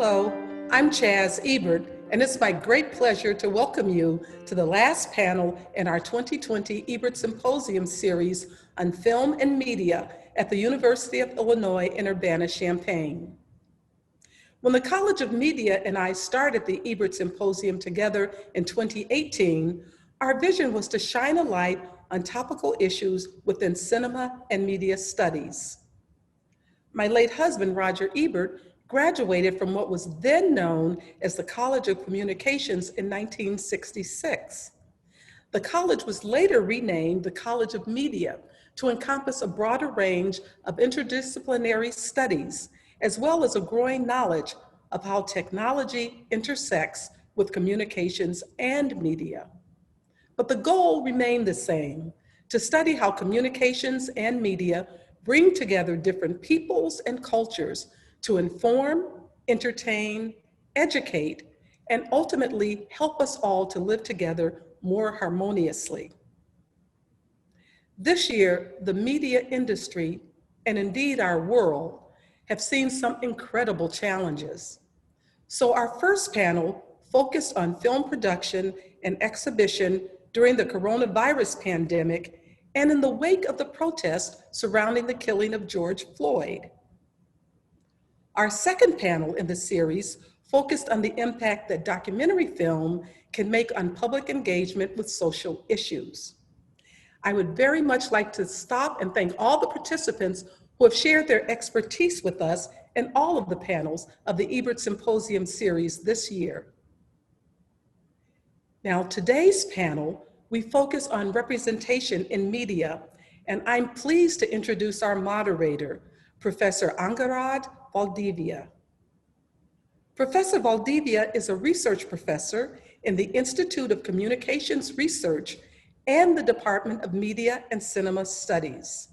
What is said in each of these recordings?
Hello, I'm Chaz Ebert, and it's my great pleasure to welcome you to the last panel in our 2020 Ebert Symposium series on film and media at the University of Illinois in Urbana-Champaign. When the College of Media and I started the Ebert Symposium together in 2018, our vision was to shine a light on topical issues within cinema and media studies. My late husband, Roger Ebert, graduated from what was then known as the College of Communications in 1966. The college was later renamed the College of Media to encompass a broader range of interdisciplinary studies, as well as a growing knowledge of how technology intersects with communications and media. But the goal remained the same: to study how communications and media bring together different peoples and cultures to inform, entertain, educate, and ultimately help us all to live together more harmoniously. This year, the media industry, and indeed our world, have seen some incredible challenges. So our first panel focused on film production and exhibition during the coronavirus pandemic and in the wake of the protests surrounding the killing of George Floyd. Our second panel in the series focused on the impact that documentary film can make on public engagement with social issues. I would very much like to stop and thank all the participants who have shared their expertise with us in all of the panels of the Ebert Symposium series this year. Now, today's panel, we focus on representation in media, and I'm pleased to introduce our moderator, Professor Angarad Valdivia. Professor Valdivia is a research professor in the Institute of Communications Research and the Department of Media and Cinema Studies.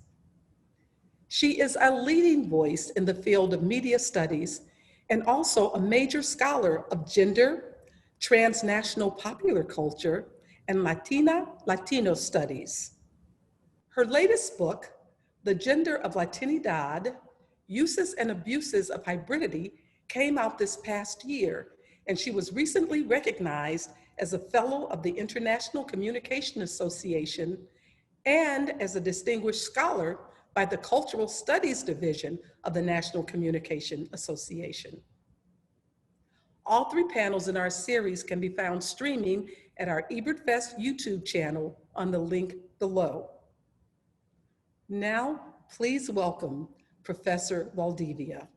She is a leading voice in the field of media studies and also a major scholar of gender, transnational popular culture, and Latino studies. Her latest book, The Gender of Latinidad: Uses and Abuses of Hybridity, came out this past year, and she was recently recognized as a Fellow of the International Communication Association and as a Distinguished Scholar by the Cultural Studies Division of the National Communication Association. All three panels in our series can be found streaming at our EbertFest YouTube channel on the link below. Now, please welcome Professor Valdivia.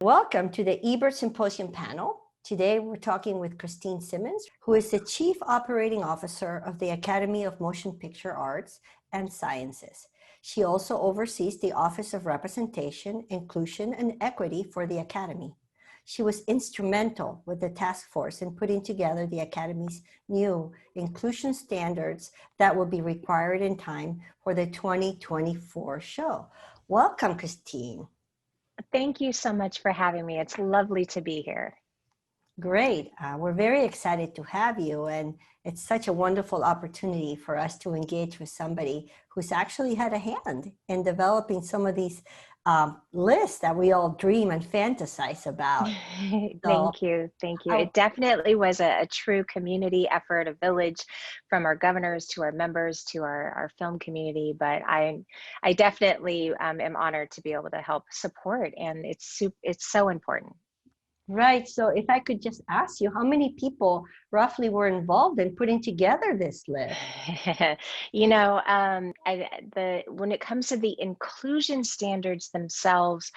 Welcome to the Ebert Symposium panel. Today we're talking with Christine Simmons, who is the Chief Operating Officer of the Academy of Motion Picture Arts and Sciences. She also oversees the Office of Representation, Inclusion, and Equity for the Academy. She was instrumental with the task force in putting together the Academy's new inclusion standards that will be required in time for the 2024 show. Welcome, Christine. Thank you so much for having me. It's lovely to be here. Great. We're very excited to have you, and it's such a wonderful opportunity for us to engage with somebody who's actually had a hand in developing some of these lists that we all dream and fantasize about. Thank you. It definitely was a true community effort, a village, from our governors to our members to our film community. But I definitely am honored to be able to help support, and it's so important. Right. So if I could just ask you, how many people roughly were involved in putting together this list? When it comes to the inclusion standards themselves,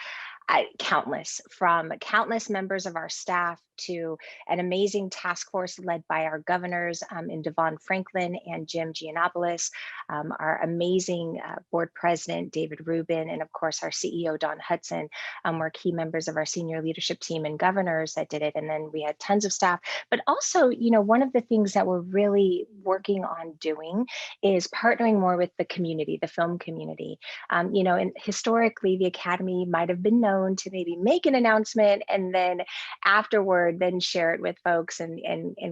countless members of our staff to an amazing task force led by our governors in Devon Franklin and Jim Giannopoulos, our amazing board president, David Rubin, and of course, our CEO, Don Hudson, were key members of our senior leadership team and governors that did it. And then we had tons of staff, but also, one of the things that we're really working on doing is partnering more with the community, the film community. And historically, the Academy might have been known to maybe make an announcement and then afterward, then share it with folks and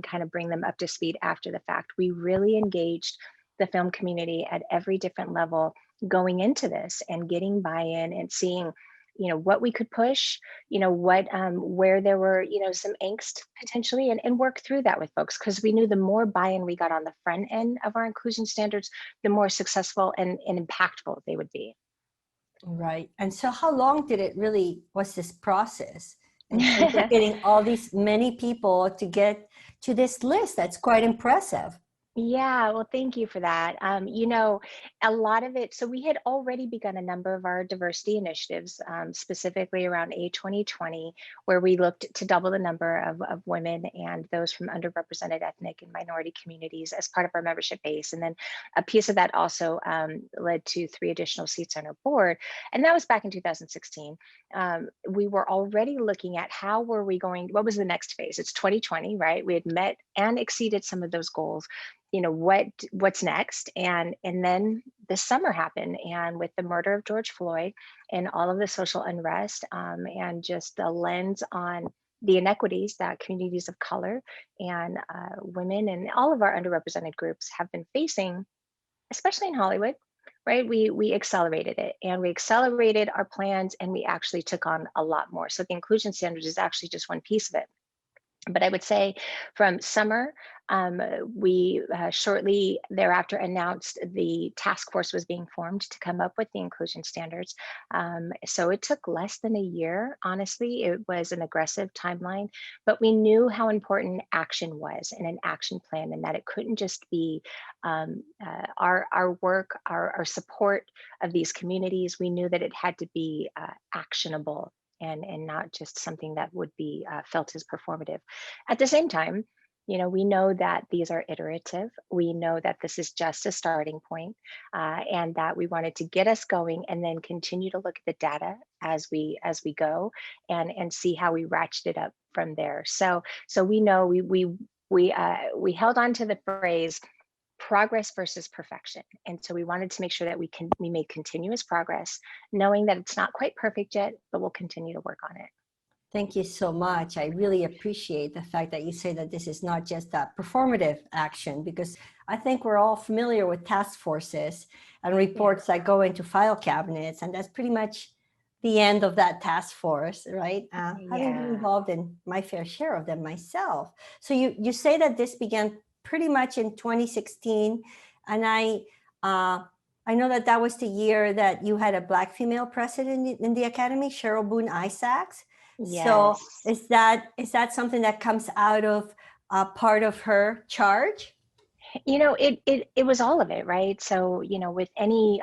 kind of bring them up to speed after the fact. We really engaged the film community at every different level going into this and getting buy-in and seeing what we could push, what where there were, some angst potentially, and work through that with folks, because we knew the more buy-in we got on the front end of our inclusion standards, the more successful and impactful they would be. Right. And so how long was this process in terms of getting all these many people to get to this list? That's quite impressive. Yeah, well, thank you for that. A lot of it, so we had already begun a number of our diversity initiatives, specifically around A2020, where we looked to double the number of women and those from underrepresented ethnic and minority communities as part of our membership base. And then a piece of that also led to 3 additional seats on our board. And that was back in 2016. We were already looking at what was the next phase? It's 2020, right? We had met and exceeded some of those goals. What's next, and then the summer happened, and with the murder of George Floyd and all of the social unrest, and just the lens on the inequities that communities of color and women and all of our underrepresented groups have been facing, especially in Hollywood, right? We accelerated it, and we accelerated our plans, and we actually took on a lot more. So the inclusion standards is actually just one piece of it. But I would say from summer, we shortly thereafter announced the task force was being formed to come up with the inclusion standards. So it took less than a year, honestly. It was an aggressive timeline, but we knew how important action was and an action plan, and that it couldn't just be our work, our support of these communities. We knew that it had to be actionable and not just something that would be felt as performative. At the same time, we know that these are iterative. We know that this is just a starting point, and that we wanted to get us going and then continue to look at the data as we go and see how we ratchet it up from there. So we know we held on to the phrase progress versus perfection. And so we wanted to make sure that we made continuous progress, knowing that it's not quite perfect yet, but we'll continue to work on it. Thank you so much. I really appreciate the fact that you say that this is not just a performative action, because I think we're all familiar with task forces and reports that go into file cabinets, and that's pretty much the end of that task force, right? Having been involved in my fair share of them myself. So you say that this began pretty much in 2016, and I know that was the year that you had a Black female president in the Academy, Cheryl Boone Isaacs. Yes. So is that something that comes out of part of her charge? It was all of it, right? So, with any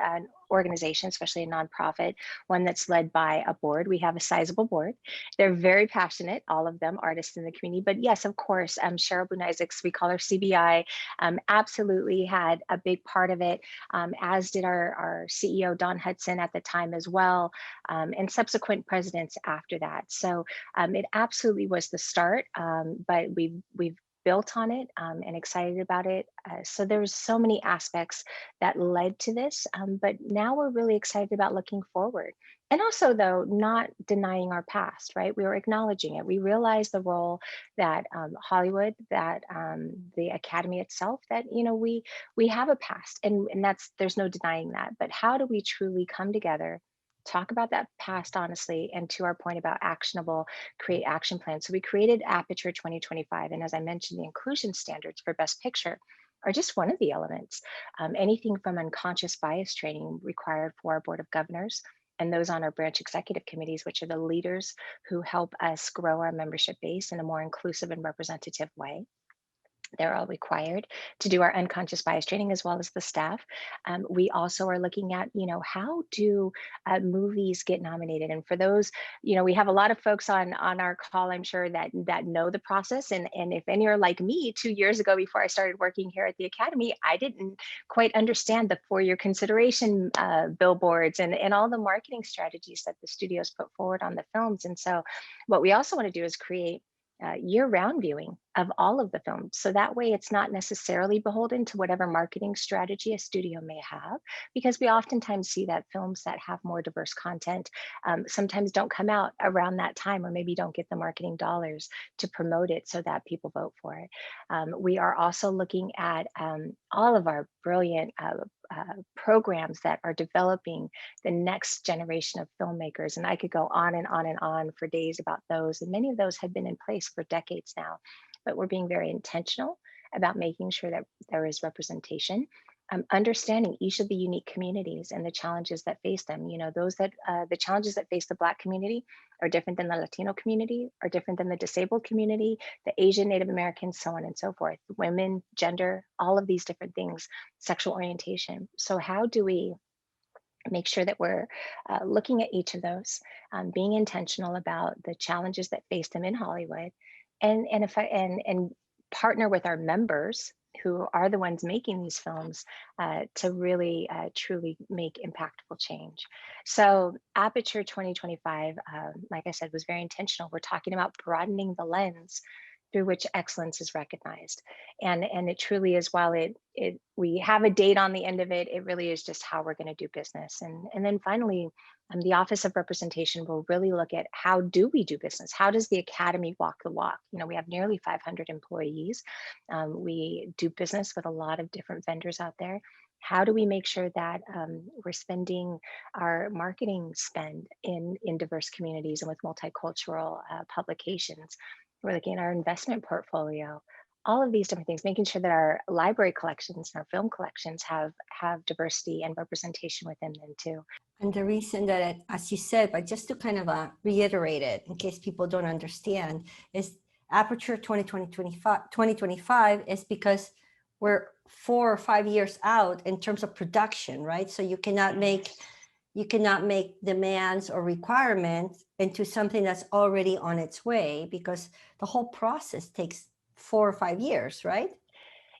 organization, especially a nonprofit, one that's led by a board, we have a sizable board. They're very passionate, all of them, artists in the community. But yes, of course, Cheryl Boone Isaacs, we call her CBI, absolutely had a big part of it, as did our CEO, Don Hudson, at the time as well, and subsequent presidents after that. So it absolutely was the start, but we've built on it, and excited about it. So there's so many aspects that led to this, but now we're really excited about looking forward. And also, though, not denying our past, right? We were acknowledging it. We realized the role that Hollywood, that the Academy itself, that we have a past, and there's no denying that. But how do we truly come together, talk about that past honestly, and to our point about actionable, create action plans? So we created Aperture 2025, and as I mentioned, the inclusion standards for Best Picture are just one of the elements. Anything from unconscious bias training required for our Board of Governors and those on our branch executive committees, which are the leaders who help us grow our membership base in a more inclusive and representative way. They're all required to do our unconscious bias training, as well as the staff. We also are looking at, how do movies get nominated? And for those, we have a lot of folks on our call, I'm sure, that know the process. And if any are like me, 2 years ago, before I started working here at the Academy, I didn't quite understand the 4-year consideration billboards and all the marketing strategies that the studios put forward on the films. And so what we also want to do is create year-round viewing of all of the films. So that way it's not necessarily beholden to whatever marketing strategy a studio may have, because we oftentimes see that films that have more diverse content sometimes don't come out around that time, or maybe don't get the marketing dollars to promote it so that people vote for it. We are also looking at all of our brilliant programs that are developing the next generation of filmmakers. And I could go on and on and on for days about those. And many of those have been in place for decades now, but we're being very intentional about making sure that there is representation. Understanding each of the unique communities and the challenges that face them. You know, the challenges that face the Black community are different than the Latino community, are different than the disabled community, the Asian, Native Americans, so on and so forth, women, gender, all of these different things, sexual orientation. So how do we make sure that we're looking at each of those, being intentional about the challenges that face them in Hollywood, and partner with our members who are the ones making these films to really truly make impactful change. So Aperture 2025, like I said, was very intentional. We're talking about broadening the lens through which excellence is recognized. And it truly is, while we have a date on the end of it, it really is just how we're going to do business. And then finally, the Office of Representation will really look at how do we do business? How does the Academy walk the walk? You know, we have nearly 500 employees. We do business with a lot of different vendors out there. How do we make sure that we're spending our marketing spend in diverse communities and with multicultural publications? We're looking at our investment portfolio, all of these different things, making sure that our library collections and our film collections have diversity and representation within them too. And the reason that, as you said, but just to kind of reiterate it in case people don't understand, is Aperture 2025 is because we're 4 or 5 years out in terms of production, right? So you cannot make demands or requirements into something that's already on its way, because the whole process takes 4 or 5 years, right?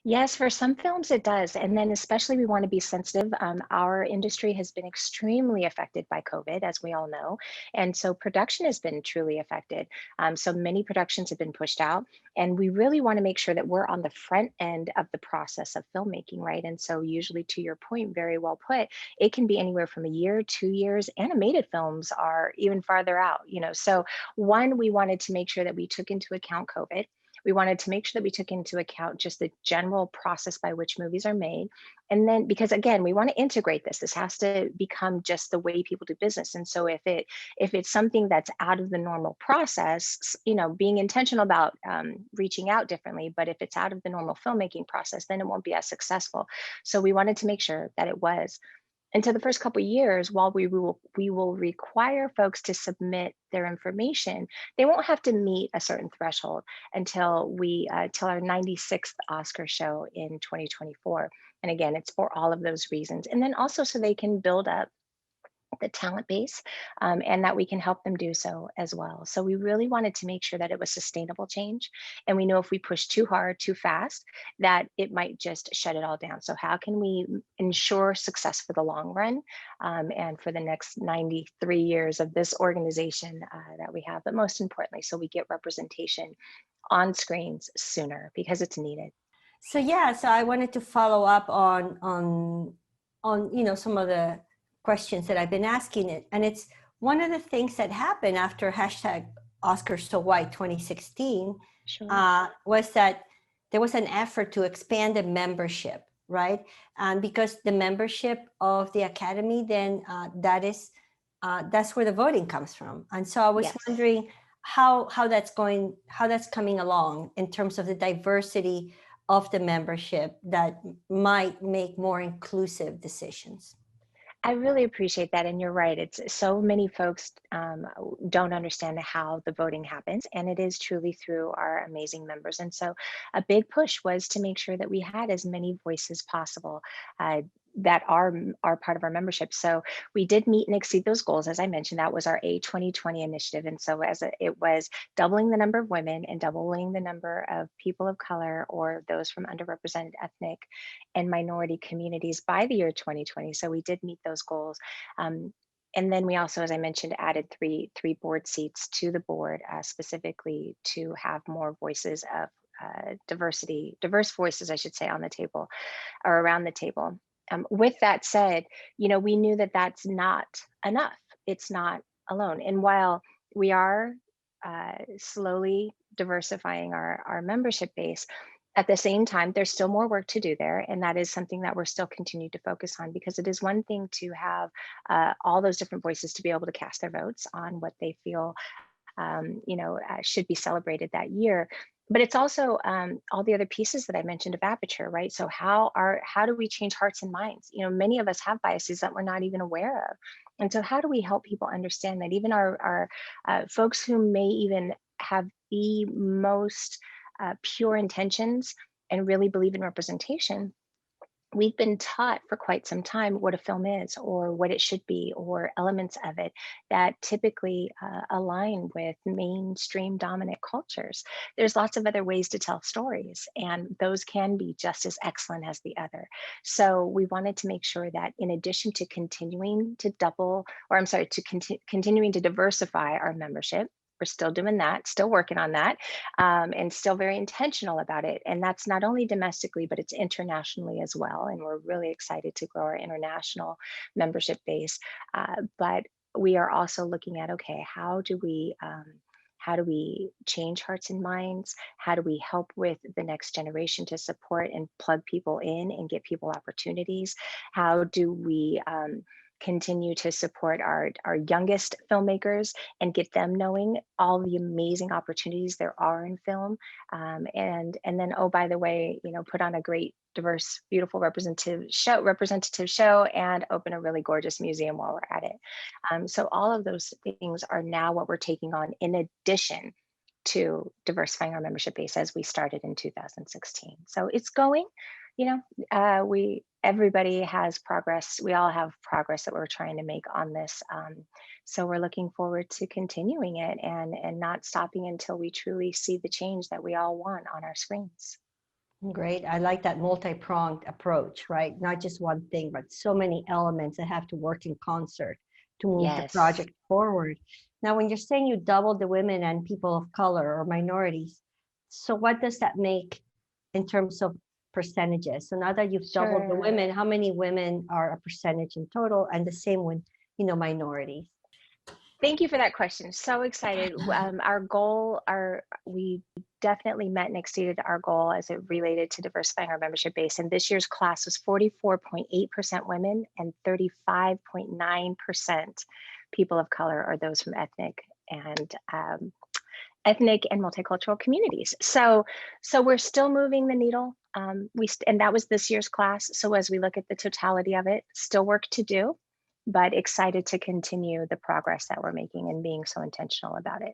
Yes, for some films it does. And then especially we want to be sensitive. Our industry has been extremely affected by COVID, as we all know. And so production has been truly affected. So many productions have been pushed out. And we really want to make sure that we're on the front end of the process of filmmaking, right? And so usually, to your point, very well put, it can be anywhere from a year, 2 years. Animated films are even farther out, you know. So one, we wanted to make sure that we took into account COVID. We wanted to make sure that we took into account just the general process by which movies are made. And then, because again, we want to integrate this. This has to become just the way people do business. And so if it's something that's out of the normal process, you know, being intentional about reaching out differently, but if it's out of the normal filmmaking process, then it won't be as successful. So we wanted to make sure that it was. And so the first couple of years, while we will require folks to submit their information, they won't have to meet a certain threshold until till our 96th Oscar show in 2024. And again, it's for all of those reasons. And then also so they can build up the talent base, and that we can help them do so as well. So we really wanted to make sure that it was sustainable change. And we know if we push too hard, too fast, that it might just shut it all down. So how can we ensure success for the long run, and for the next 93 years of this organization that we have, but most importantly, so we get representation on screens sooner, because it's needed. So yeah, so I wanted to follow up on you know, some of the questions that I've been asking it. And it's one of the things that happened after hashtag Oscars So White 2016 Sure. Was that there was an effort to expand the membership, right? And because the membership of the Academy, then that's where the voting comes from. And so I was Yes. wondering how that's coming along in terms of the diversity of the membership that might make more inclusive decisions. I really appreciate that. And you're right. It's so many folks don't understand how the voting happens, and it is truly through our amazing members. And so a big push was to make sure that we had as many voices possible that are part of our membership. So we did meet and exceed those goals. As I mentioned, that was our A2020 initiative. And so it was doubling the number of women and doubling the number of people of color or those from underrepresented ethnic and minority communities by the year 2020. So we did meet those goals. And then we also, as I mentioned, added three board seats to the board, specifically to have more voices of diverse voices, I should say, on the table or around the table. With that said, you know, we knew that that's not enough. It's not alone. And while we are slowly diversifying our membership base, At the same time, there's still more work to do there, and that is something that we're still continuing to focus on, because it is one thing to have all those different voices to be able to cast their votes on what they feel should be celebrated that year. But it's also all the other pieces that I mentioned of aperture, right? So how do we change hearts and minds? Many of us have biases that we're not even aware of. And so how do we help people understand that even our folks who may even have the most pure intentions and really believe in representation, we've been taught for quite some time what a film is, or what it should be, or elements of it that typically align with mainstream dominant cultures. There's lots of other ways to tell stories, and those can be just as excellent as the other. So we wanted to make sure that in addition to continuing to continuing to diversify our membership, we're still doing that, still working on that, and still very intentional about it. And that's not only domestically, but it's internationally as well. And we're really excited to grow our international membership base. But we are also looking at, okay, how do we change hearts and minds? How do we help with the next generation to support and plug people in and get people opportunities? How do we continue to support our youngest filmmakers and get them knowing all the amazing opportunities there are in film, and then, oh, by the way, put on a great, diverse, beautiful representative show and open a really gorgeous museum while we're at it. So all of those things are now what we're taking on in addition to diversifying our membership base as we started in 2016. So it's going, everybody has progress. We all have progress that we're trying to make on this. So we're looking forward to continuing it and not stopping until we truly see the change that we all want on our screens. Great. I like that multi-pronged approach, right? Not just one thing, but so many elements that have to work in concert to move the project forward. Now, when you're saying you doubled the women and people of color or minorities, so what does that make in terms of percentages? So now that you've doubled the women, how many women are a percentage in total? And the same with, minorities. Thank you for that question. So excited. Our goal, we definitely met and exceeded our goal as it related to diversifying our membership base. And this year's class was 44.8% women and 35.9% people of color, or those from ethnic and multicultural communities. So we're still moving the needle. And that was this year's class. So as we look at the totality of it, still work to do, but excited to continue the progress that we're making and being so intentional about it.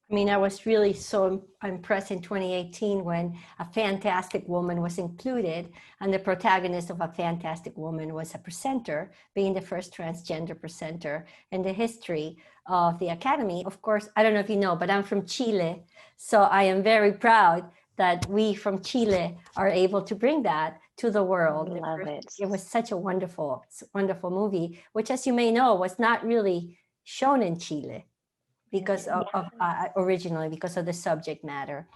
I mean, I was really so impressed in 2018 when A Fantastic Woman was included, and the protagonist of A Fantastic Woman was a presenter, being the first transgender presenter in the history of the Academy. Of course, I don't know if you know, but I'm from Chile, so I am very proud that we from Chile are able to bring that to the world. I love it. It was such a wonderful, wonderful movie, which, as you may know, was not really shown in Chile because of originally because of the subject matter.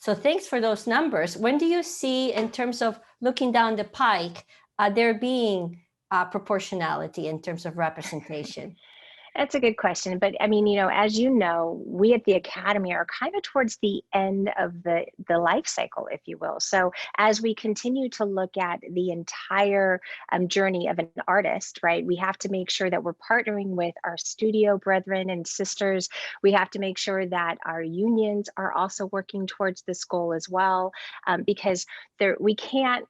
So thanks for those numbers. When do you see, in terms of looking down the pike, there being proportionality in terms of representation? That's a good question. But I mean, as you know, we at the Academy are kind of towards the end of the life cycle, if you will. So as we continue to look at the entire journey of an artist, right, we have to make sure that we're partnering with our studio brethren and sisters. We have to make sure that our unions are also working towards this goal as well, because we can't,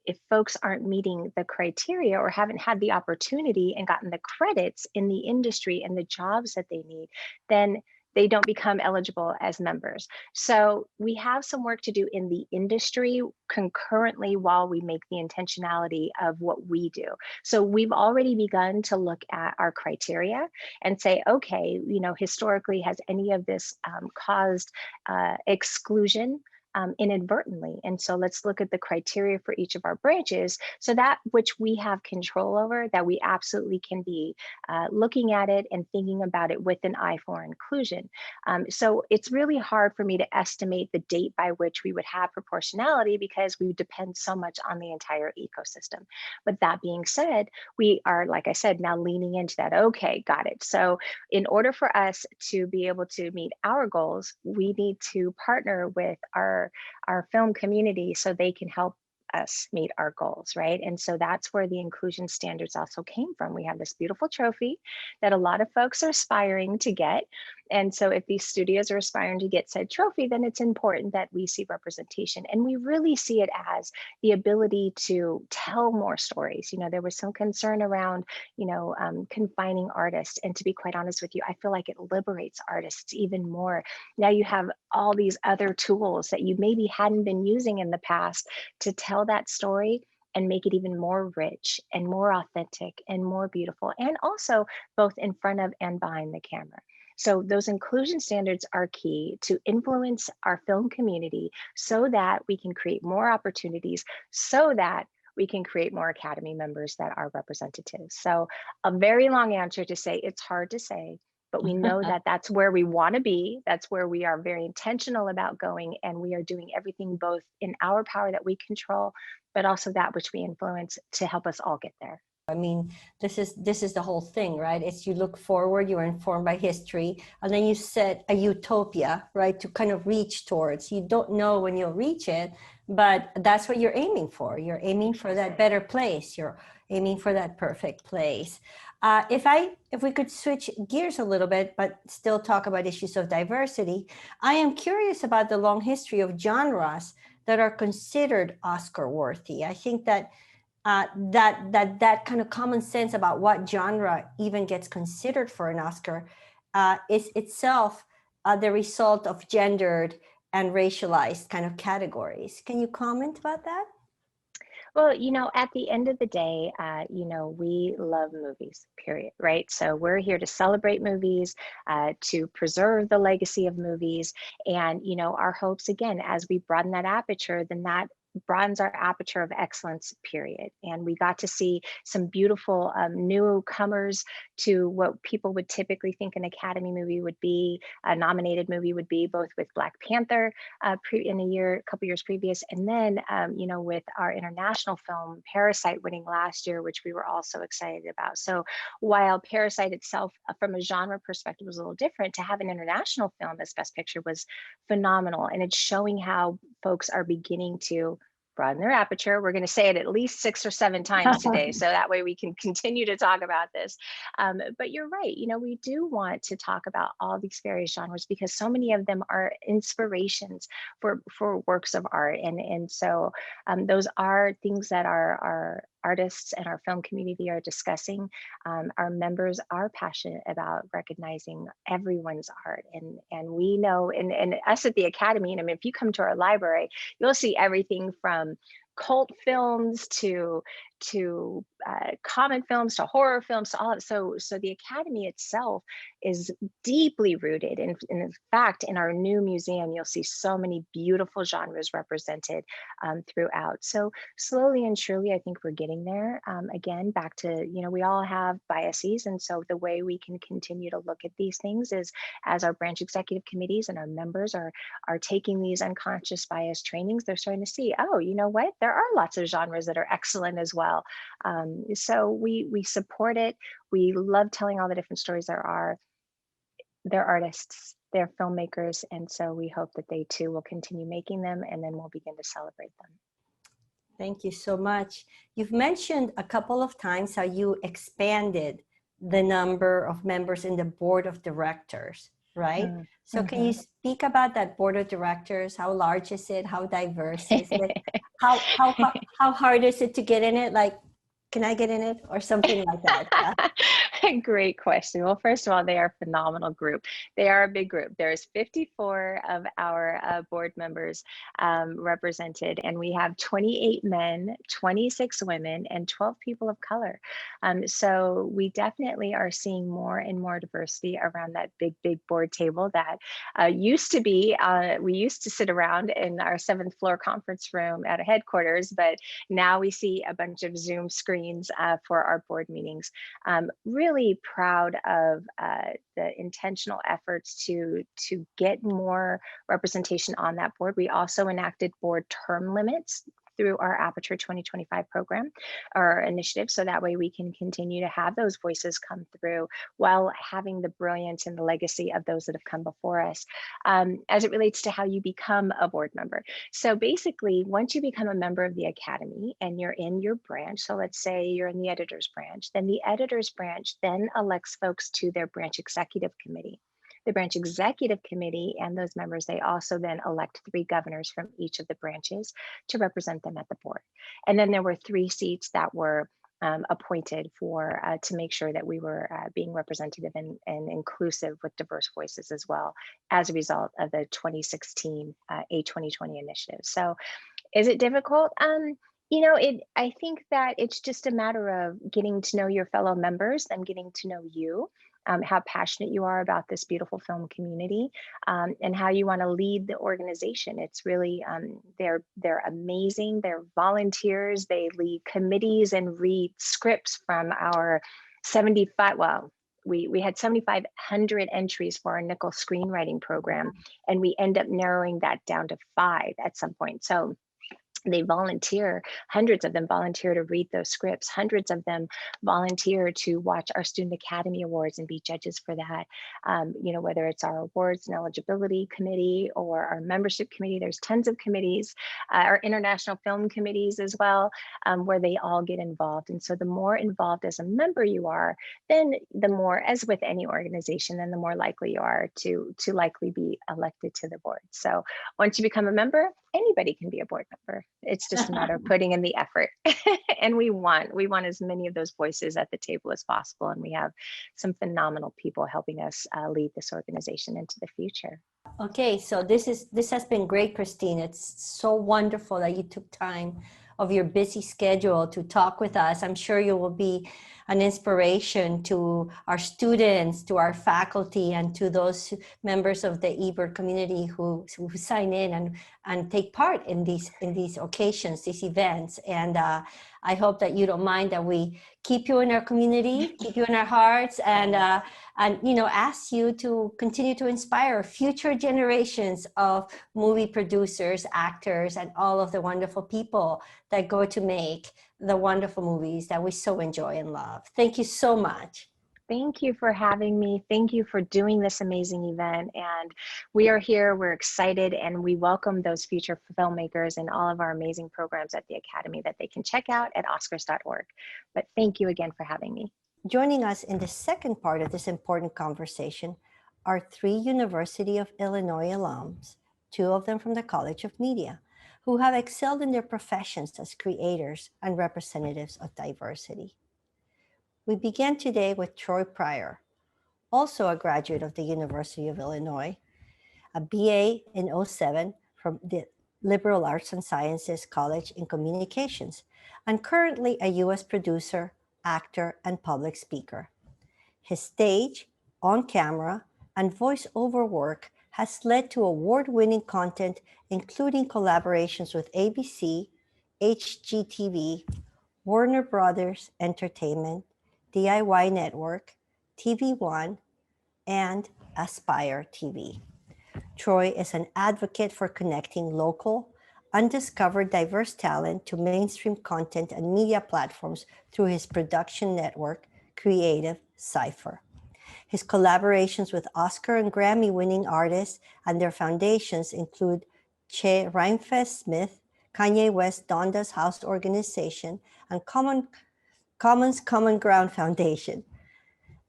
if folks aren't meeting the criteria or haven't had the opportunity and gotten the credits in the industry and the jobs that they need, then they don't become eligible as members. So we have some work to do in the industry concurrently while we make the intentionality of what we do. So we've already begun to look at our criteria and say, okay, historically, has any of this caused exclusion inadvertently? And so let's look at the criteria for each of our branches, so that which we have control over, that we absolutely can be looking at it and thinking about it with an eye for inclusion. So it's really hard for me to estimate the date by which we would have proportionality, because we depend so much on the entire ecosystem. But that being said, we are, like I said, now leaning into that. Okay, got it. So in order for us to be able to meet our goals, we need to partner with our our film community so they can help us meet our goals, right? And so that's where the inclusion standards also came from. We have this beautiful trophy that a lot of folks are aspiring to get. And so if these studios are aspiring to get said trophy, then it's important that we see representation. And we really see it as the ability to tell more stories. There was some concern around, confining artists. And to be quite honest with you, I feel like it liberates artists even more. Now you have all these other tools that you maybe hadn't been using in the past to tell that story and make it even more rich and more authentic and more beautiful, and also both in front of and behind the camera. So those inclusion standards are key to influence our film community so that we can create more opportunities, so that we can create more Academy members that are representatives. So a very long answer to say it's hard to say, but we know that that's where we want to be. That's where we are very intentional about going. And we are doing everything both in our power that we control, but also that which we influence to help us all get there. I mean, this is the whole thing, right? It's you look forward, you're informed by history, and then you set a utopia, right, to kind of reach towards. You don't know when you'll reach it, but that's what you're aiming for. You're aiming for that better place. You're aiming for that perfect place. If we could switch gears a little bit, but still talk about issues of diversity, I am curious about the long history of genres that are considered Oscar worthy. I think that that kind of common sense about what genre even gets considered for an Oscar is itself the result of gendered and racialized kind of categories. Can you comment about that? Well, at the end of the day, we love movies, period, right? So we're here to celebrate movies, to preserve the legacy of movies. And, our hopes, again, as we broaden that aperture, then that broadens our aperture of excellence, period. And we got to see some beautiful newcomers to what people would typically think an Academy movie would be, a nominated movie would be, both with Black Panther in a couple years previous, and then, with our international film, Parasite, winning last year, which we were also excited about. So while Parasite itself, from a genre perspective, was a little different, to have an international film as Best Picture was phenomenal. And it's showing how folks are beginning to broaden their aperture. We're going to say it at least 6 or 7 times today, so that way we can continue to talk about this. But you're right. We do want to talk about all these various genres because so many of them are inspirations for works of art, and so those are things that our artists and our film community are discussing. Our members are passionate about recognizing everyone's art, and we know, and us at the Academy, I mean, if you come to our library, you'll see everything from cult films to comic films to horror films to all of it. So the Academy itself is deeply rooted. And in fact, in our new museum, you'll see so many beautiful genres represented throughout. So slowly and surely, I think we're getting there. Again, back to, we all have biases. And so the way we can continue to look at these things is as our branch executive committees and our members are taking these unconscious bias trainings, they're starting to see, oh, you know what? There are lots of genres that are excellent as well. So we support it. We love telling all the different stories there are. They're artists, they're filmmakers, and so we hope that they too will continue making them, and then we'll begin to celebrate them. Thank you so much. You've mentioned a couple of times how you expanded the number of members in the board of directors, right? So can you speak about that board of directors? How large is it? How diverse is it? How hard is it to get in it? Like, can I get in it or something like that? Great question. Well, first of all, they are a phenomenal group. They are a big group. There's 54 of our board members represented, and we have 28 men, 26 women, and 12 people of color. So we definitely are seeing more and more diversity around that big board table that used to be, we used to sit around in our 7th floor conference room at a headquarters, but now we see a bunch of Zoom screens for our board meetings. Really proud of the intentional efforts to get more representation on that board. We also enacted board term limits through our Aperture 2025 program or initiative. So that way we can continue to have those voices come through while having the brilliance and the legacy of those that have come before us. As it relates to how you become a board member. So basically, once you become a member of the Academy and you're in your branch, so let's say you're in the editor's branch, then the editor's branch then elects folks to their branch executive committee. The branch executive committee and those members, they also then elect 3 governors from each of the branches to represent them at the board. And then there were 3 seats that were appointed for to make sure that we were being representative and inclusive with diverse voices as well as a result of the 2016 A2020 initiative. So is it difficult? I think that it's just a matter of getting to know your fellow members and getting to know you, how passionate you are about this beautiful film community, and how you want to lead the organization. It's really, they're amazing. They're volunteers. They lead committees and read scripts from our 75, well, we had 7,500 entries for our nickel screenwriting program, and we end up narrowing that down to 5 at some point. So they volunteer, hundreds of them volunteer to read those scripts, hundreds of them volunteer to watch our Student Academy Awards and be judges for that. Whether it's our awards and eligibility committee or our membership committee, there's tons of committees, our international film committees as well, where they all get involved. And so the more involved as a member you are, then the more, as with any organization, then the more likely you are to likely be elected to the board. So once you become a member, anybody can be a board member. It's just a matter of putting in the effort. And we want as many of those voices at the table as possible. And we have some phenomenal people helping us lead this organization into the future. Okay, so this has been great, Christine. It's so wonderful that you took time of your busy schedule to talk with us. I'm sure you will be an inspiration to our students, to our faculty, and to those members of the Ebert community who sign in and take part in these occasions, these events. And I hope that you don't mind that we keep you in our community, keep you in our hearts, and ask you to continue to inspire future generations of movie producers, actors, and all of the wonderful people that go to make the wonderful movies that we so enjoy and love. Thank you so much. Thank you for having me. Thank you for doing this amazing event. And we are here, we're excited, and we welcome those future filmmakers and all of our amazing programs at the Academy that they can check out at oscars.org. But thank you again for having me. Joining us in the second part of this important conversation are 3 University of Illinois alums, 2 of them from the College of Media, who have excelled in their professions as creators and representatives of diversity. We begin today with Troy Pryor, also a graduate of the University of Illinois, a BA in 2007 from the Liberal Arts and Sciences College in Communications, and currently a U.S. producer, actor, and public speaker. His stage, on-camera, and voice-over work has led to award-winning content, including collaborations with ABC, HGTV, Warner Brothers Entertainment, DIY Network, TV One, and Aspire TV. Troy is an advocate for connecting local, undiscovered diverse talent to mainstream content and media platforms through his production network, Creative Cypher. His collaborations with Oscar and Grammy-winning artists and their foundations include Che Rhymefest Smith, Kanye West Donda's House Organization, and Commons Common Ground Foundation.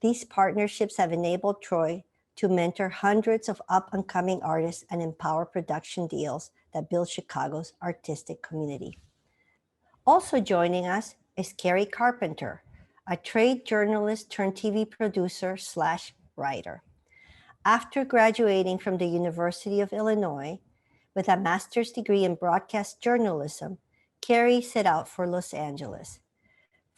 These partnerships have enabled Troy to mentor hundreds of up-and-coming artists and empower production deals that build Chicago's artistic community. Also joining us is Carrie Carpenter, a trade journalist turned TV producer / writer. After graduating from the University of Illinois with a master's degree in broadcast journalism, Carrie set out for Los Angeles.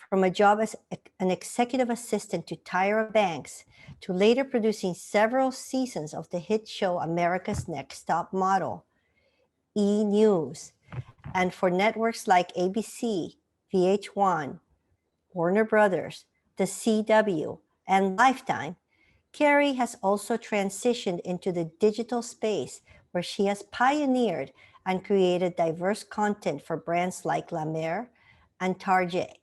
From a job as an executive assistant to Tyra Banks, to later producing several seasons of the hit show America's Next Top Model, E! News, and for networks like ABC, VH1, Warner Brothers, The CW, and Lifetime, Carrie has also transitioned into the digital space where she has pioneered and created diverse content for brands like La Mer and Target.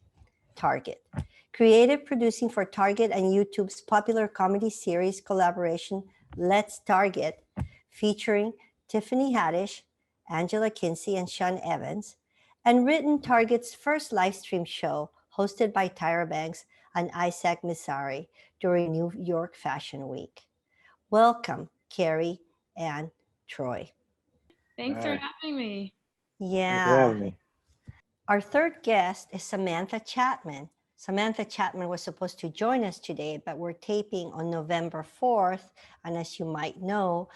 Creative producing for Target and YouTube's popular comedy series collaboration, Let's Target, featuring Tiffany Haddish, Angela Kinsey, and Sean Evans, and written Target's first live stream show, hosted by Tyra Banks and Isaac Mizrahi during New York Fashion Week. Welcome, Carrie and Troy. Thanks for having me. Yeah. Thanks for having me. Our third guest is Samantha Chapman. Samantha Chapman was supposed to join us today, but we're taping on November 4th. And as you might know,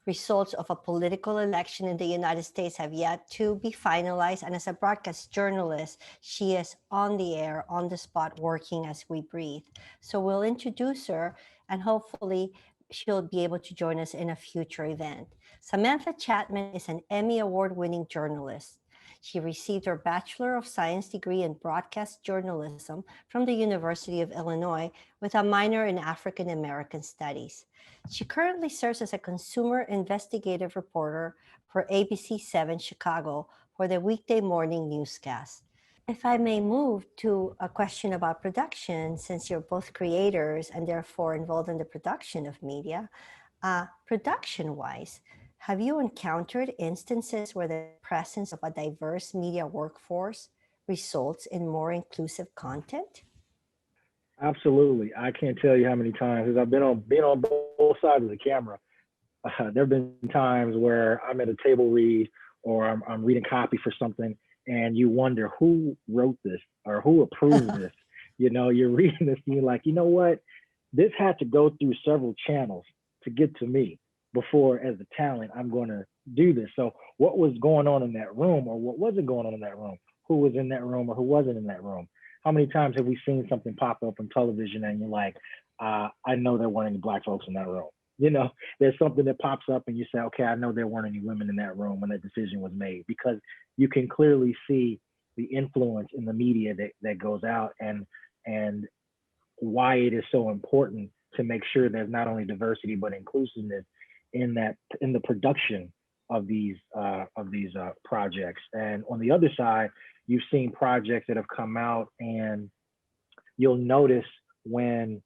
results of a political election in the United States have yet to be finalized. And as a broadcast journalist, she is on the air, on the spot, working as we breathe. So we'll introduce her, and hopefully she'll be able to join us in a future event. Samantha Chapman is an Emmy Award-winning journalist. She received her Bachelor of Science degree in Broadcast Journalism from the University of Illinois with a minor in African American Studies. She currently serves as a consumer investigative reporter for ABC 7 Chicago for the weekday morning newscast. If I may move to a question about production, since you're both creators and therefore involved in the production of media, production-wise, have you encountered instances where the presence of a diverse media workforce results in more inclusive content? Absolutely. I can't tell you how many times, because I've been on both sides of the camera. There have been times where I'm at a table read or I'm reading copy for something, and you wonder who wrote this or who approved this. You know, you're reading this and you're like, you know what? This had to go through several channels to get to me before, as a talent, I'm going to do this. So what was going on in that room, or what wasn't going on in that room? Who was in that room or who wasn't in that room? How many times have we seen something pop up on television and you're like, I know there weren't any Black folks in that room. You know, there's something that pops up and you say, okay, I know there weren't any women in that room when that decision was made, because you can clearly see the influence in the media that goes out, and why it is so important to make sure there's not only diversity but inclusiveness in the production of these projects. And on the other side, you've seen projects that have come out, and you'll notice when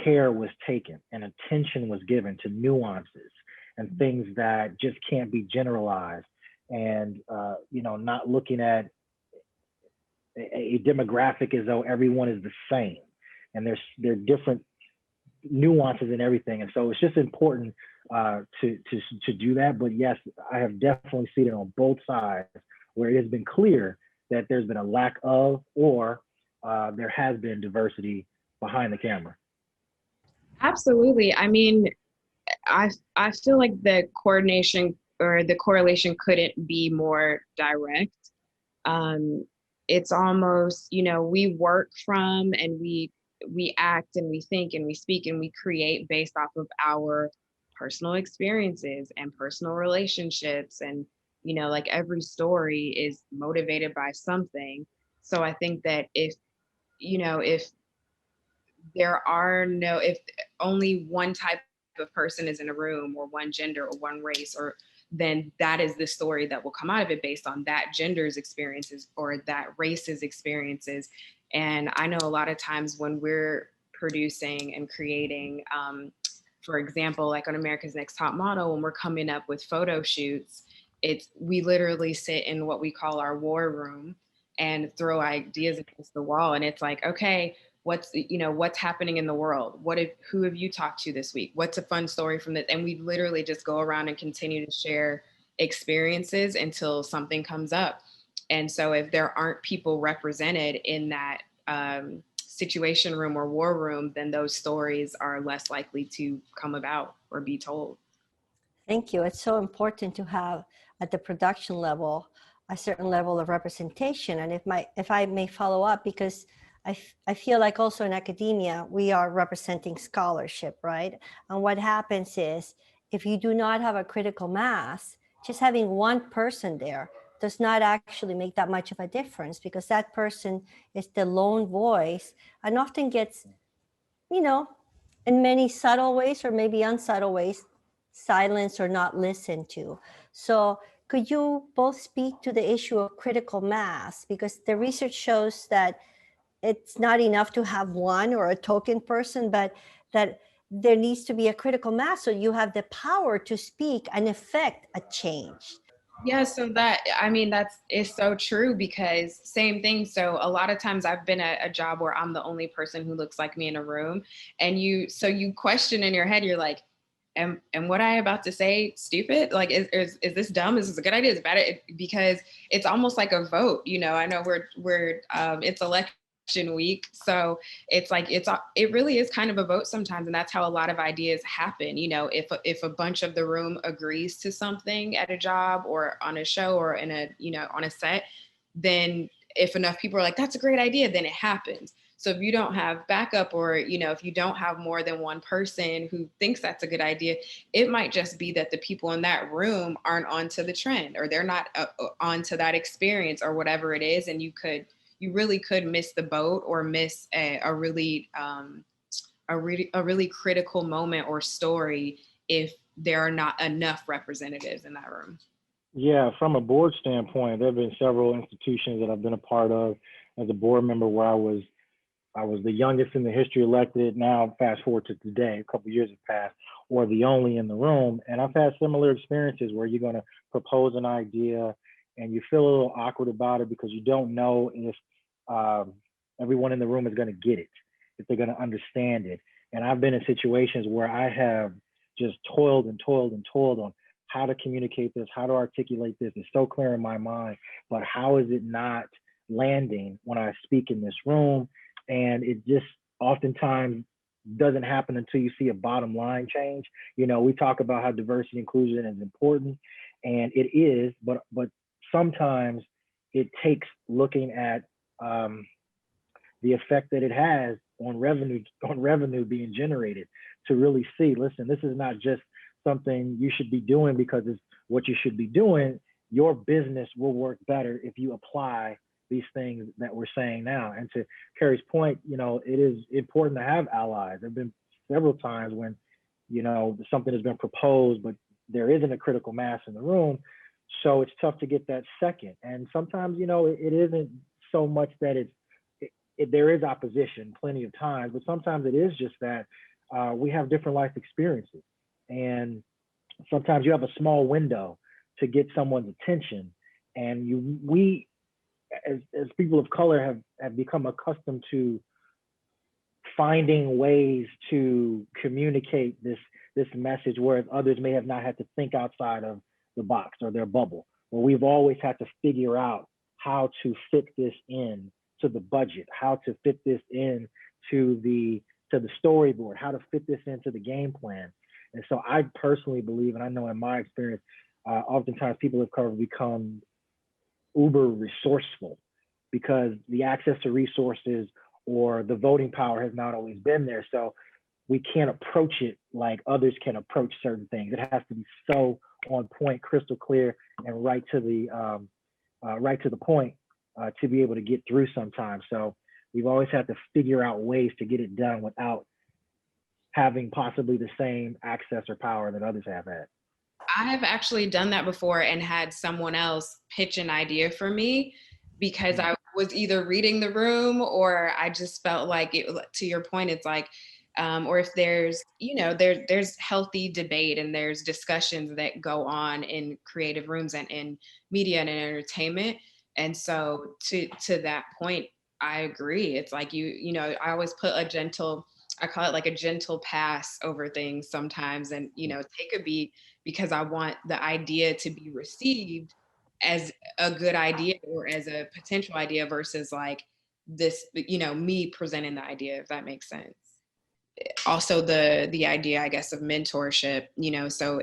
care was taken and attention was given to nuances and things that just can't be generalized, and not looking at a demographic as though everyone is the same, and there are different nuances in everything. And so it's just important to do that. But yes, I have definitely seen it on both sides, where it has been clear that there's been a lack of, or there has been diversity behind the camera. Absolutely. I mean, I feel like the coordination or the correlation couldn't be more direct. It's almost, we work from, and we act and we think and we speak and we create based off of our personal experiences and personal relationships. And, like every story is motivated by something. So I think that if if only one type of person is in a room, or one gender or one race, or then that is the story that will come out of it based on that gender's experiences or that race's experiences. And I know a lot of times when we're producing and creating, for example, like on America's Next Top Model, when we're coming up with photo shoots, we literally sit in what we call our war room and throw ideas against the wall. And it's like, okay, what's happening in the world? Who have you talked to this week? What's a fun story from this? And we literally just go around and continue to share experiences until something comes up. And so if there aren't people represented in that situation room or war room, then those stories are less likely to come about or be told. Thank you. It's so important to have at the production level a certain level of representation. And if I may follow up, because I feel like also in academia, we are representing scholarship, right? And what happens is, if you do not have a critical mass, just having one person there does not actually make that much of a difference, because that person is the lone voice and often gets, in many subtle ways or maybe unsubtle ways, silenced or not listened to. So could you both speak to the issue of critical mass? Because the research shows that it's not enough to have one or a token person, but that there needs to be a critical mass so you have the power to speak and affect a change. Yeah, so that, I mean, that's is so true because same thing. So a lot of times I've been at a job where I'm the only person who looks like me in a room, and you question in your head, you're like, am what I about to say stupid? Like, is this dumb? Is this a good idea? Is it bad? Because it's almost like a vote. I know we're it's election week, so it's like it really is kind of a vote sometimes, and that's how a lot of ideas happen. If a bunch of the room agrees to something at a job or on a show or in a on a set, then if enough people are like, that's a great idea, then it happens. So if you don't have backup, or if you don't have more than one person who thinks that's a good idea, it might just be that the people in that room aren't onto the trend, or they're not onto that experience, or whatever it is, and you really could miss the boat, or miss a really critical moment or story if there are not enough representatives in that room. Yeah, from a board standpoint, there have been several institutions that I've been a part of as a board member where I was the youngest in the history elected. Now, fast forward to today, a couple of years have passed, or the only in the room. And I've had similar experiences where you're going to propose an idea and you feel a little awkward about it because you don't know if everyone in the room is going to get it, if they're going to understand it. And I've been in situations where I have just toiled and toiled and toiled on how to communicate this, how to articulate this. It's so clear in my mind, but how is it not landing when I speak in this room? And it just oftentimes doesn't happen until you see a bottom line change. We talk about how diversity and inclusion is important, and it is, but sometimes it takes looking at the effect that it has on revenue being generated to really see, listen, this is not just something you should be doing because it's what you should be doing. Your business will work better if you apply these things that we're saying now. And to Carrie's point, it is important to have allies. There have been several times when, something has been proposed, but there isn't a critical mass in the room. So it's tough to get that second. And sometimes, it isn't so much that there is opposition plenty of times, but sometimes it is just that we have different life experiences. And sometimes you have a small window to get someone's attention. And we, as people of color, have become accustomed to finding ways to communicate this message, whereas others may have not had to think outside of the box or their bubble. Where we've always had to figure out how to fit this in to the budget, how to fit this in to the storyboard, how to fit this into the game plan. And so I personally believe, and I know in my experience, oftentimes people of color become uber resourceful because the access to resources or the voting power has not always been there. So we can't approach it like others can approach certain things. It has to be so on point, crystal clear, and right to the point to be able to get through sometimes. So we've always had to figure out ways to get it done without having possibly the same access or power that others have had. I have actually done that before and had someone else pitch an idea for me because I was either reading the room or I just felt like it, to your point, it's like, or if there's, there's healthy debate and there's discussions that go on in creative rooms and in media and in entertainment. And so to that point, I agree. It's like, I always put I call it like a gentle pass over things sometimes, and, take a beat because I want the idea to be received as a good idea or as a potential idea versus like this, me presenting the idea, if that makes sense. Also the idea, I guess, of mentorship, so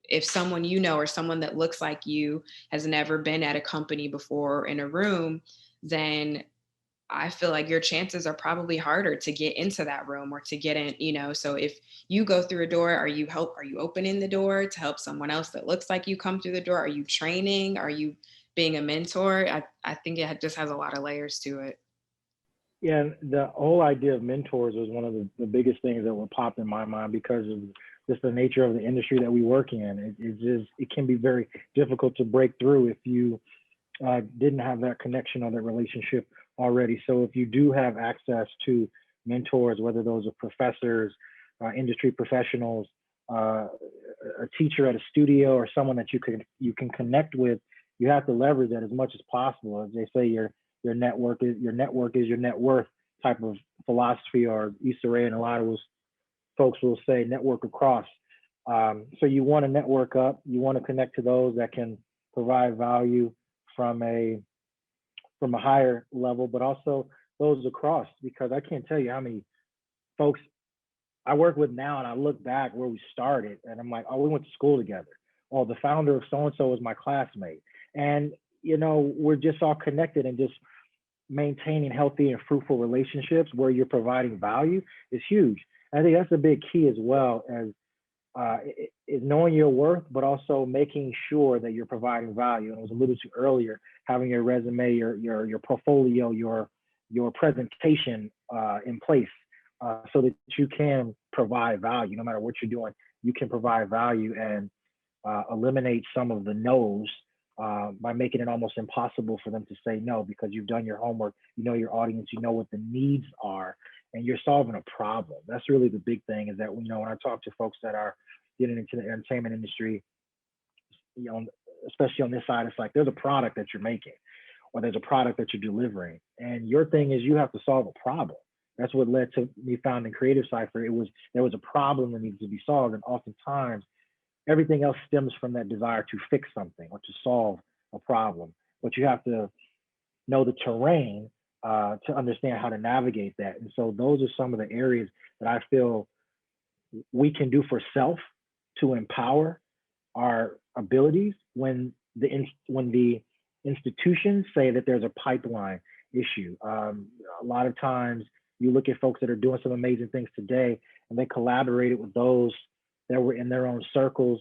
if someone or someone that looks like you has never been at a company before in a room, then I feel like your chances are probably harder to get into that room or to get in, so if you go through a door, are you opening the door to help someone else that looks like you come through the door? Are you training? Are you being a mentor? I think it just has a lot of layers to it. Yeah, the whole idea of mentors was one of the biggest things that were popped in my mind because of just the nature of the industry that we work in. It can be very difficult to break through if you didn't have that connection or that relationship already. So if you do have access to mentors, whether those are professors, industry professionals, a teacher at a studio, or someone that you can connect with, you have to leverage that as much as possible. As they say, your network is your net worth type of philosophy, or Issa Rae and a lot of those folks will say network across. So you want to network up, you want to connect to those that can provide value from a higher level, but also those across, because I can't tell you how many folks I work with now, and I look back where we started, and I'm like, oh, we went to school together. Oh, the founder of so-and-so was my classmate. And, we're just all connected, and just maintaining healthy and fruitful relationships where you're providing value is huge. I think that's a big key, as well as is knowing your worth, but also making sure that you're providing value. And it was alluded to earlier, having your resume, your portfolio, your presentation in place, so that you can provide value. No matter what you're doing, you can provide value and eliminate some of the no's by making it almost impossible for them to say no, because you've done your homework, you know your audience, you know what the needs are, and you're solving a problem. That's really the big thing, is that when I talk to folks that are getting into the entertainment industry, especially on this side, it's like there's a product that you're making, or there's a product that you're delivering, and your thing is you have to solve a problem. That's what led to me founding Creative Cypher. There was a problem that needs to be solved, and oftentimes everything else stems from that desire to fix something or to solve a problem. But you have to know the terrain to understand how to navigate that. And so those are some of the areas that I feel we can do for self to empower our abilities when the institutions say that there's a pipeline issue. A lot of times you look at folks that are doing some amazing things today, and they collaborated with those that were in their own circles.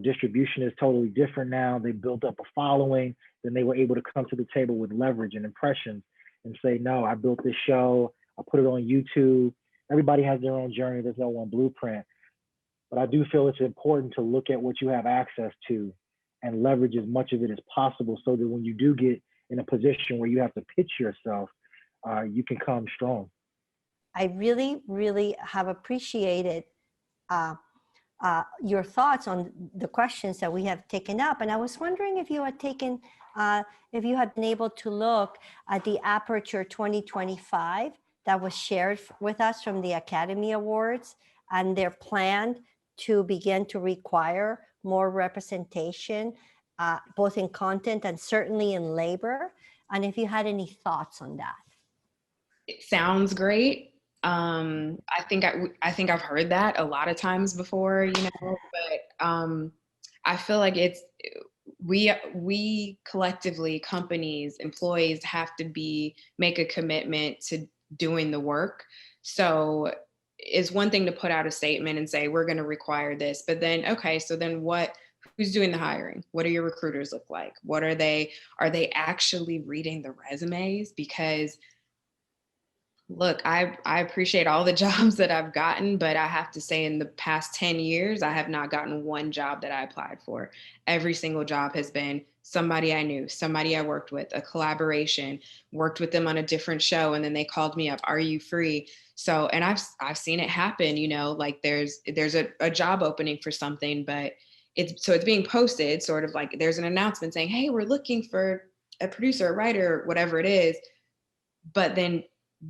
Distribution is totally different now. They built up a following, then they were able to come to the table with leverage and impressions and say, no, I built this show, I put it on YouTube. Everybody has their own journey. There's no one blueprint. But I do feel it's important to look at what you have access to and leverage as much of it as possible, so that when you do get in a position where you have to pitch yourself, you can come strong. I really, really have appreciated your thoughts on the questions that we have taken up. And I was wondering if you had been able to look at the Aperture 2025 that was shared with us from the Academy Awards, and their plan to begin to require more representation, both in content and certainly in labor. And if you had any thoughts on that. It sounds great. I think I've heard that a lot of times before, but I feel like we collectively, companies, employees, have to make a commitment to doing the work. So it's one thing to put out a statement and say, we're going to require this, but then, okay, so then who's doing the hiring? What do your recruiters look like? Are they actually reading the resumes? Because look, I appreciate all the jobs that I've gotten, but I have to say in the past 10 years, I have not gotten one job that I applied for. Every single job has been somebody I knew, somebody I worked with, a collaboration, worked with them on a different show, and then they called me up, are you free? So, and I've seen it happen, like there's a job opening for something, but it's being posted sort of like there's an announcement saying, hey, we're looking for a producer, a writer, whatever it is. But then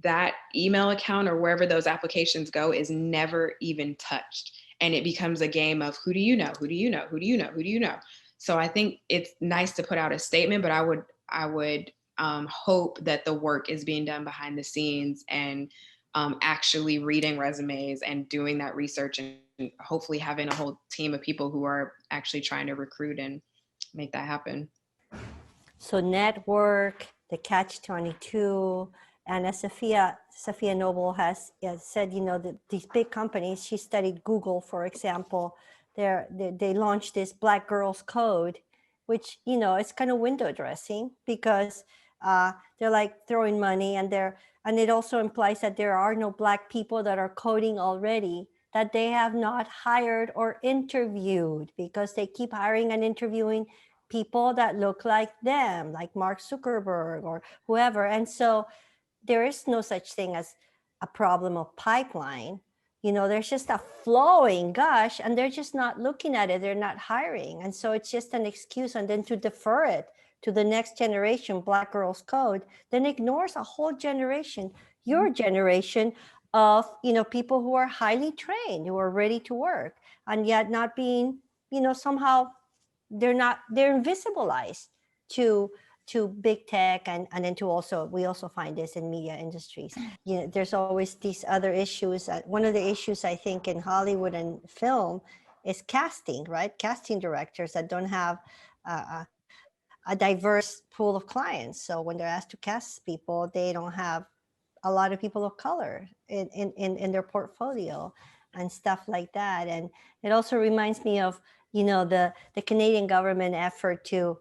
that email account or wherever those applications go is never even touched. And it becomes a game of who do you know? Who do you know? Who do you know? Who do you know? So I think it's nice to put out a statement, but I would hope that the work is being done behind the scenes and actually reading resumes and doing that research, and hopefully having a whole team of people who are actually trying to recruit and make that happen. So network, the catch-22, and as Sophia Noble has said, that these big companies, she studied Google, for example, they launched this Black Girls Code, which, it's kind of window dressing, because they're like throwing money, and it also implies that there are no Black people that are coding already that they have not hired or interviewed, because they keep hiring and interviewing people that look like them, like Mark Zuckerberg or whoever. And so there is no such thing as a problem of pipeline. There's just a flowing gush, and they're just not looking at it. They're not hiring. And so it's just an excuse. And then to defer it to the next generation, Black Girls Code, then ignores a whole generation, your generation of, people who are highly trained, who are ready to work, and yet not being, somehow they're invisibilized to big tech, and then we also find this in media industries. There's always these other issues. One of the issues I think in Hollywood and film is casting, right? Casting directors that don't have a diverse pool of clients. So when they're asked to cast people, they don't have a lot of people of color in their portfolio and stuff like that. And it also reminds me of, the Canadian government effort to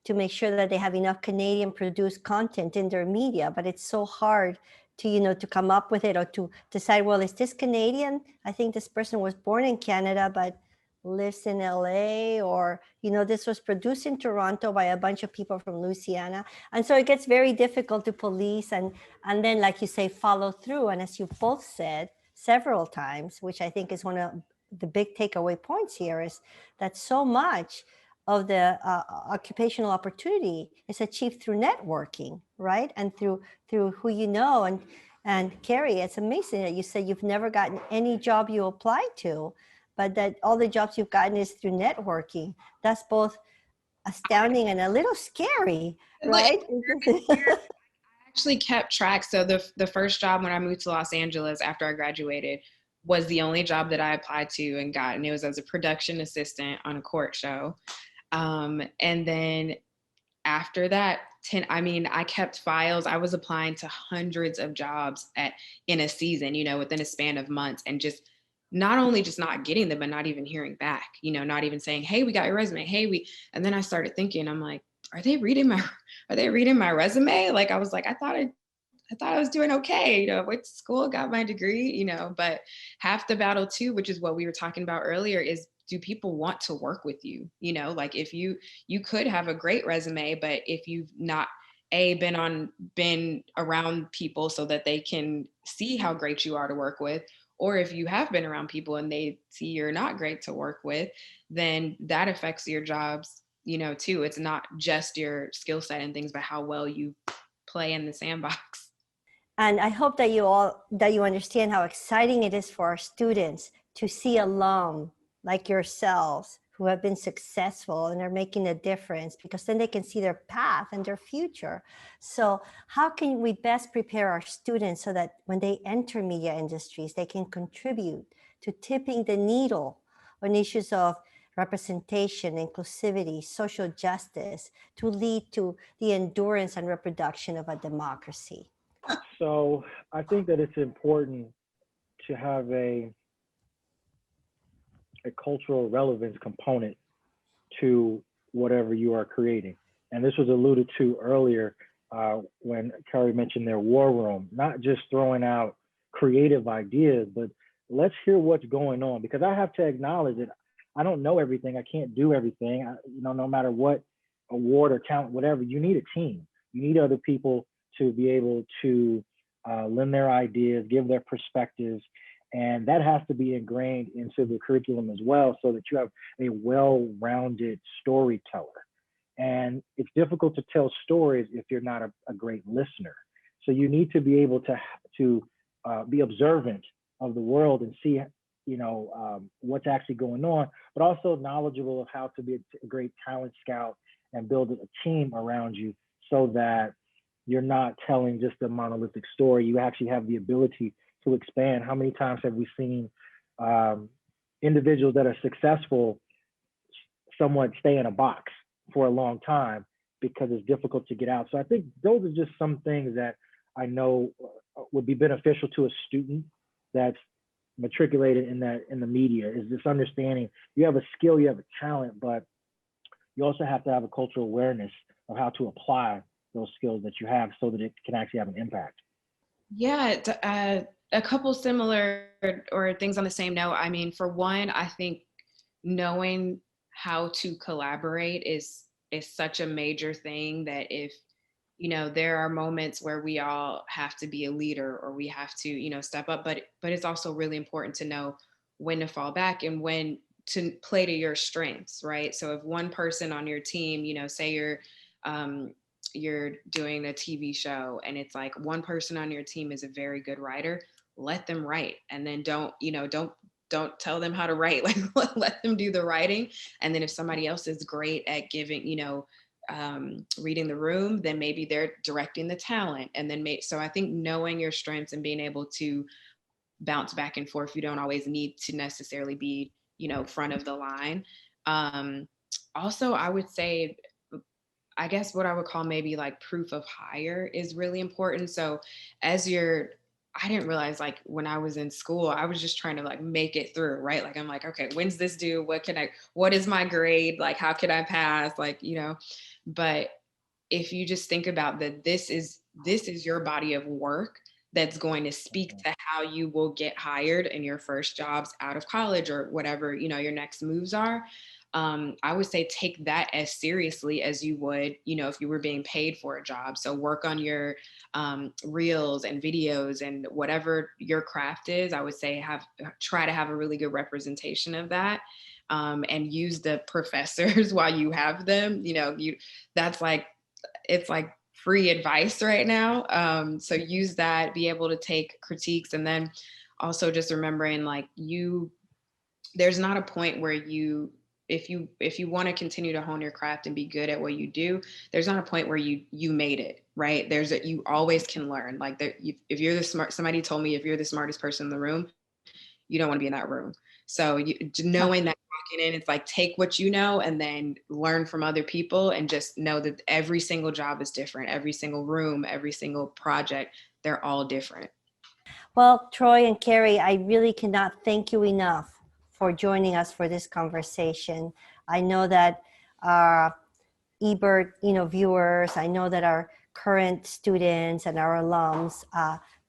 make sure that they have enough Canadian produced content in their media, but it's so hard to, to come up with it, or to decide, well, is this Canadian? I think this person was born in Canada, but lives in LA, or, this was produced in Toronto by a bunch of people from Louisiana. And so it gets very difficult to police and then, like you say, follow through. And as you both said several times, which I think is one of the big takeaway points here, is that so much of the occupational opportunity is achieved through networking, right? And through who you know. And Carrie, it's amazing that you said you've never gotten any job you applied to, but that all the jobs you've gotten is through networking. That's both astounding and a little scary, right? I actually kept track. So the first job when I moved to Los Angeles after I graduated was the only job that I applied to and got, and it was as a production assistant on a court show. And then after that, I kept files. I was applying to hundreds of jobs in a season, within a span of months, and just not only just not getting them, but not even hearing back, not even saying, hey, we got your resume. Hey, and then I started thinking, I'm like, are they reading my resume? Like, I was like, I thought I was doing okay, went to school, got my degree, but half the battle too, which is what we were talking about earlier, is, do people want to work with you? Like, if you could have a great resume, but if you've not been around people so that they can see how great you are to work with, or if you have been around people and they see you're not great to work with, then that affects your jobs, too. It's not just your skill set and things, but how well you play in the sandbox. And I hope that you understand how exciting it is for our students to see alum like yourselves who have been successful and are making a difference, because then they can see their path and their future. So how can we best prepare our students so that when they enter media industries, they can contribute to tipping the needle on issues of representation, inclusivity, social justice, to lead to the endurance and reproduction of a democracy? So I think that it's important to have a cultural relevance component to whatever you are creating. And this was alluded to earlier when Carrie mentioned their war room, not just throwing out creative ideas, but let's hear what's going on, because I have to acknowledge that I don't know everything. I can't do everything. No matter what award or talent, whatever, you need a team. You need other people to be able to lend their ideas, give their perspectives. And that has to be ingrained into the curriculum as well, so that you have a well-rounded storyteller. And it's difficult to tell stories if you're not a great listener. So you need to be able to be observant of the world and see, what's actually going on, but also knowledgeable of how to be a great talent scout and build a team around you, so that you're not telling just a monolithic story. You actually have the ability to expand. How many times have we seen individuals that are successful somewhat stay in a box for a long time because it's difficult to get out? So I think those are just some things that I know would be beneficial to a student that's matriculated in the media, is this understanding you have a skill, you have a talent, but you also have to have a cultural awareness of how to apply those skills that you have so that it can actually have an impact. Yeah, a couple similar or things on the same note. I mean, for one, I think knowing how to collaborate is such a major thing that if there are moments where we all have to be a leader or we have to step up, but it's also really important to know when to fall back and when to play to your strengths, right? So if one person on your team, say um, you're doing a TV show and it's like one person on your team is a very good writer, let them write, and then don't tell them how to write. Like let them do the writing, and then if somebody else is great at giving reading the room, then maybe they're directing the talent, and then so I think knowing your strengths and being able to bounce back and forth, you don't always need to necessarily be front of the line. um Also, I would say, I guess what I would call maybe like proof of hire is really important. So as you're, I didn't realize, like when I was in school, I was just trying to like make it through, right? Like I'm like, okay, when's this due? What is my grade? Like, how can I pass? But if you just think about that, this is your body of work that's going to speak to how you will get hired in your first jobs out of college or whatever, your next moves are. I would say take that as seriously as you would, if you were being paid for a job. So work on your reels and videos and whatever your craft is. I would say try to have a really good representation of that, and use the professors while you have them. That's like, it's like free advice right now. So use that, be able to take critiques, and then also just remembering like there's not a point where if you want to continue to hone your craft and be good at what you do, there's not a point where you made it, right? You always can learn. Like if you're somebody told me if you're the smartest person in the room, you don't want to be in that room. So knowing that walking in, it's like take what you know and then learn from other people, and just know that every single job is different. Every single room, every single project, they're all different. Well, Troy and Carrie, I really cannot thank you enough for joining us for this conversation. I know that Ebert, viewers, I know that our current students and our alums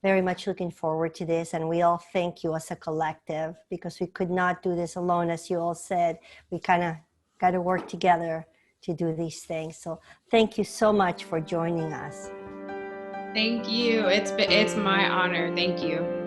very much looking forward to this, and we all thank you as a collective, because we could not do this alone. As you all said, we kind of got to work together to do these things. So thank you so much for joining us. Thank you. It's my honor. Thank you.